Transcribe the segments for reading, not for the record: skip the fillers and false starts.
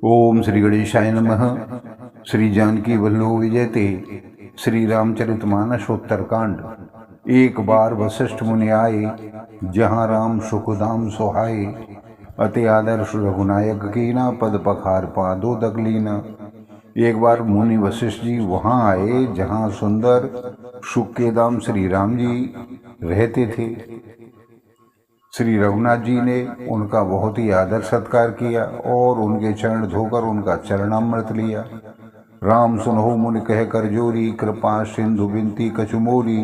ओम श्री गणेशाय नमः। श्री जानकी वल्लभ विजयते। श्री रामचरितमानस उत्तरकांड। एक बार वशिष्ठ मुनि आए, जहाँ राम सुखदाम सुहाए। अति आदर्श रघुनायक कीना, पद पखार पादो दगलीना। एक बार मुनि वशिष्ठ जी वहाँ आए, जहाँ सुंदर सुख के दाम श्री राम जी रहते थे। श्री रघुनाथ जी ने उनका बहुत ही आदर सत्कार किया और उनके चरण धोकर उनका चरणामृत लिया। राम सुनहु मुनि कह कर जोरी, कृपा सिंधु बिनती कछुमोरी।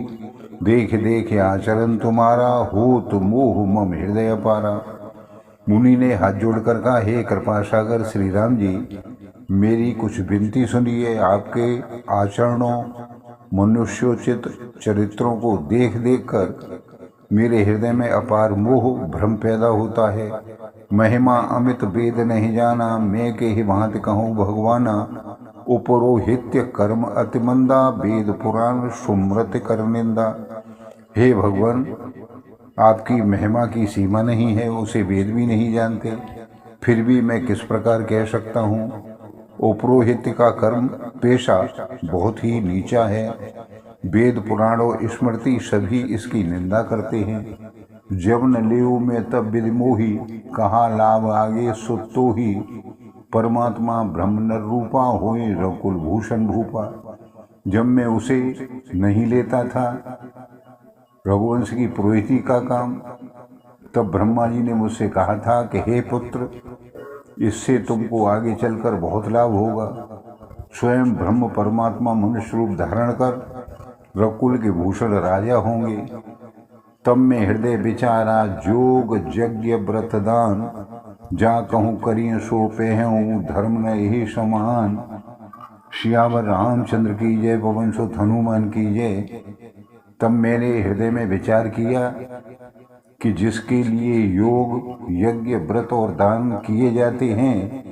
देख देख आचरण तुम्हारा, होत मोह मम हृदय पारा। मुनि ने हाथ जोड़कर कहा, हे कृपा सागर श्री राम जी, मेरी कुछ विनती सुनिए। आपके आचरणों मनुष्योचित चरित्रों को देख देख कर मेरे हृदय में अपार मोह भ्रम पैदा होता है। महिमा अमित वेद नहीं जाना, मैं के ही भांति कहूँ भगवाना। उपरोहित्य कर्म अति मंदा, वेद पुराण सुमृत कर निंदा। हे भगवान, आपकी महिमा की सीमा नहीं है, उसे वेद भी नहीं जानते, फिर भी मैं किस प्रकार कह सकता हूँ। उपरोहित्य का कर्म पेशा बहुत ही नीचा है। वेद पुराण और स्मृति सभी इसकी निंदा करते हैं। जब न लेव में तब विधिमोही, कहा लाभ आगे सुतो ही। परमात्मा ब्रह्म नर रूपा, होए रघुकुल भूषण भूपा। जब मैं उसे नहीं लेता था, रघुवंश की पुरोहिती का काम, तब ब्रह्मा जी ने मुझसे कहा था कि हे पुत्र, इससे तुमको आगे चलकर बहुत लाभ होगा। स्वयं ब्रह्म परमात्मा मनुष्य रूप धारण कर रघुकुल के भूषण राजा होंगे। तब मैं हृदय विचारा, जोग यज्ञ व्रत दान। जा कहूँ करिए सो पेहूँ, धर्म न यही समान। सियावर रामचंद्र की जय, पवन सुत हनुमान की जय। तब मैंने हृदय में विचार किया कि जिसके लिए योग यज्ञ व्रत और दान किए जाते हैं,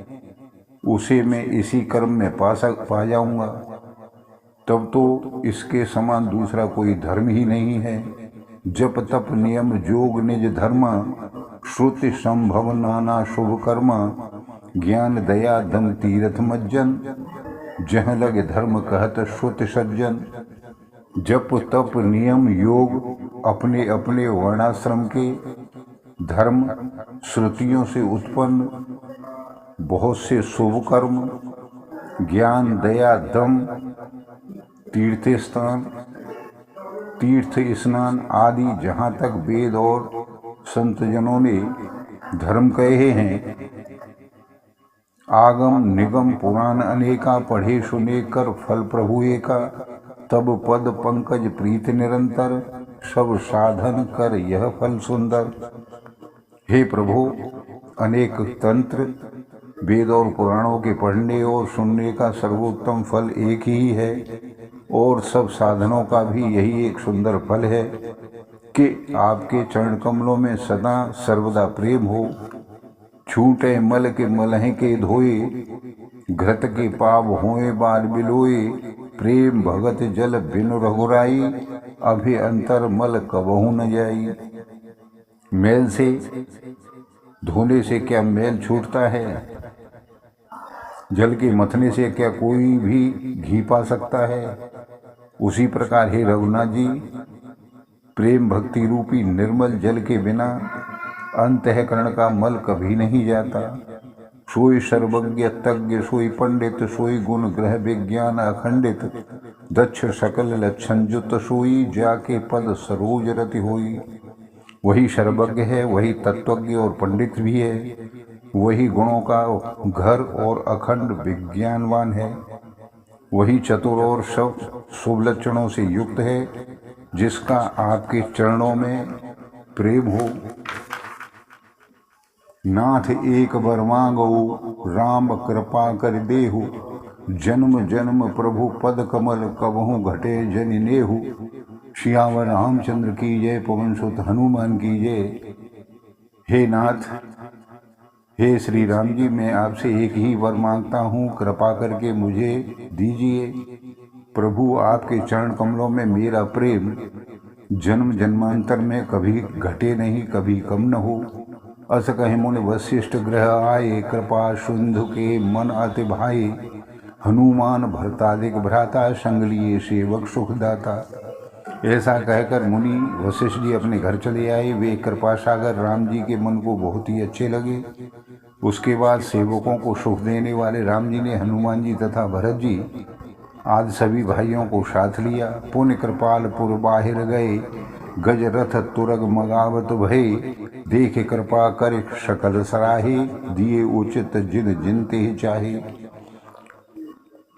उसे मैं इसी कर्म में पा जाऊंगा। तब तो इसके समान दूसरा कोई धर्म ही नहीं है। जप तप नियम जोग निज धर्मा, श्रुति संभव नाना शुभ कर्मा। ज्ञान दया दम तीरथ मज्जन, जह लगे धर्म कहत श्रुति सज्जन। जप तप नियम योग अपने अपने वर्णाश्रम के धर्म श्रुतियों से उत्पन्न बहुत से शुभ कर्म, ज्ञान दया दम तीर्थ स्नान आदि जहाँ तक वेद और संतजनों ने धर्म कहे हैं, आगम निगम पुराण अनेका। पढ़े सुने कर फल प्रभु एका। तब पद पंकज प्रीत निरंतर, सब साधन कर यह फल सुंदर। हे प्रभु, अनेक तंत्र वेद और पुराणों के पढ़ने और सुनने का सर्वोत्तम फल एक ही है, और सब साधनों का भी यही एक सुंदर फल है कि आपके चरण कमलों में सदा सर्वदा प्रेम हो। छूटे मल के मलह के धोए, घृत के पाप होए बार बिलोए। प्रेम भगत जल बिनु रघुराई, अभि अंतर मल कबहू न जाई। मैल से धोने से क्या मैल छूटता है? जल के मथने से क्या कोई भी घी पा सकता है? उसी प्रकार हे रघुनाथ जी, प्रेम भक्ति रूपी निर्मल जल के बिना अंतःकरण का मल कभी नहीं जाता। सोई सर्वज्ञ तज्ञ, सोई पंडित, सोई गुण ग्रह विज्ञान अखंडित। दक्ष सकल लक्षण युक्त, सोई जाके पद सरोज रति होई। वही सर्वज्ञ है, वही तत्वज्ञ और पंडित भी है, वही गुणों का घर और अखंड विज्ञानवान है, वही चतुर और सब शुभ लक्षणों से युक्त है, जिसका आपके चरणों में प्रेम हो। नाथ एक बर मांगो, राम कृपा कर देहु। जन्म जन्म प्रभु पद कमल, कबहू घटे जन नेहु। सियावर रामचंद्र की जय, पवन सुत हनुमान की जय। हे नाथ, हे श्री राम जी, मैं आपसे एक ही वर मांगता हूँ, कृपा करके मुझे दीजिए। प्रभु, आपके चरण कमलों में मेरा प्रेम जन्म जन्मांतर में कभी घटे नहीं, कभी कम न हो। अस कहे मुनि वशिष्ठ ग्रह आए, कृपा सिंधु के मन अति भाई। हनुमान भरतादिक भ्राता, संग लिए सेवक सुखदाता। ऐसा कहकर मुनि वशिष्ठ जी अपने घर चले आए। वे कृपा सागर राम जी के मन को बहुत ही अच्छे लगे। उसके बाद सेवकों को सुख देने वाले राम जी ने हनुमान जी तथा भरत जी आदि सभी भाइयों को साथ लिया। पुण्य कृपालपुर बाहिर गए, गज रथ तुरग मगावत भय। देख कृपा कर सकल सराहे, दिए उचित जिन जिनते चाहे।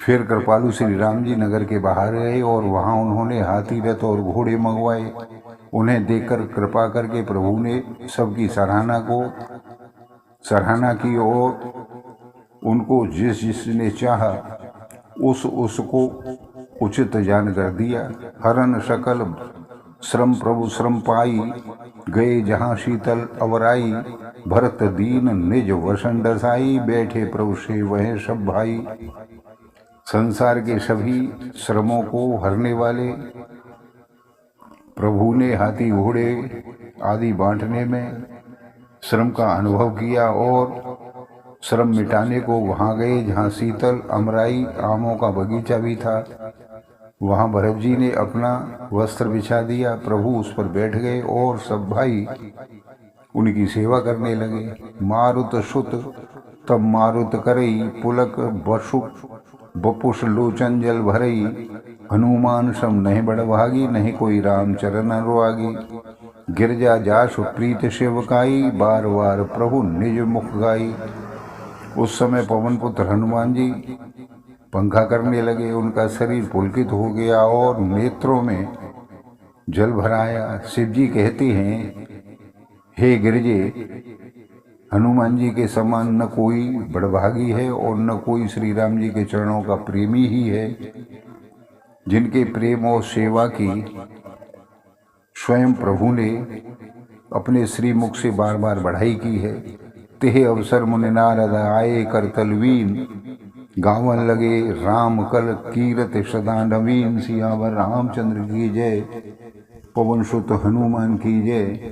फिर कृपालु श्री राम जी नगर के बाहर गए और वहां उन्होंने हाथी रथ और घोड़े मंगवाए। उन्हें देखकर कृपा करके प्रभु ने सबकी सराहना की और उनको जिस जिसने चाहा उसको उचित जान कर दिया। हरन सकल श्रम प्रभु श्रम पाई, गए जहाँ शीतल अवराई। भरत दीन निज वसन डसाई, बैठे प्रभु से वह सब भाई। संसार के सभी श्रमों को हरने वाले प्रभु ने हाथी घोड़े आदि बांटने में श्रम का अनुभव किया और श्रम मिटाने को वहां गए जहां शीतल अमराई आमों का बगीचा भी था। वहां भरत जी ने अपना वस्त्र बिछा दिया। प्रभु उस पर बैठ गए और सब भाई उनकी सेवा करने लगे। मारुत सुत तब मारुत करई, पुलक बपुष लोचन जल भरई। हनुमान सम नहीं बड़भागी, नहीं कोई राम चरण अनुरागी। गिरजा जासु प्रीत सेवकाई, बार बार प्रभु निज मुख गाई। उस समय पवन पुत्र हनुमान जी पंखा करने लगे। उनका शरीर पुलकित हो गया और नेत्रों में जल भराया। शिव जी कहते हैं, हे गिरजे, हनुमान जी के समान न कोई बड़भागी है और न कोई श्री राम जी के चरणों का प्रेमी ही है। जिनके प्रेम और सेवा की स्वयं प्रभु ने अपने श्रीमुख से बार बार बढ़ाई की है। तेह अवसर मुनि नारद आए करतलवीन, गावन लगे राम कल कीरत सदा नवीन। सियावर रामचंद्र की जय, पवन सुत हनुमान की जय।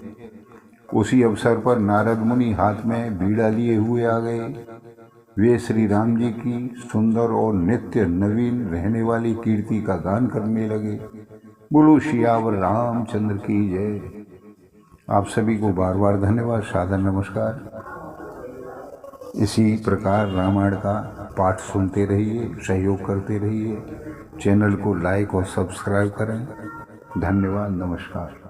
उसी अवसर पर नारद मुनि हाथ में बीड़ा लिए हुए आ गए। वे श्री राम जी की सुंदर और नित्य नवीन रहने वाली कीर्ति का गान करने लगे। बोलो सियावर रामचंद्र की जय। आप सभी को बार बार धन्यवाद, सादर नमस्कार। इसी प्रकार रामायण का पाठ सुनते रहिए, सहयोग करते रहिए। चैनल को लाइक और सब्सक्राइब करें। धन्यवाद, नमस्कार।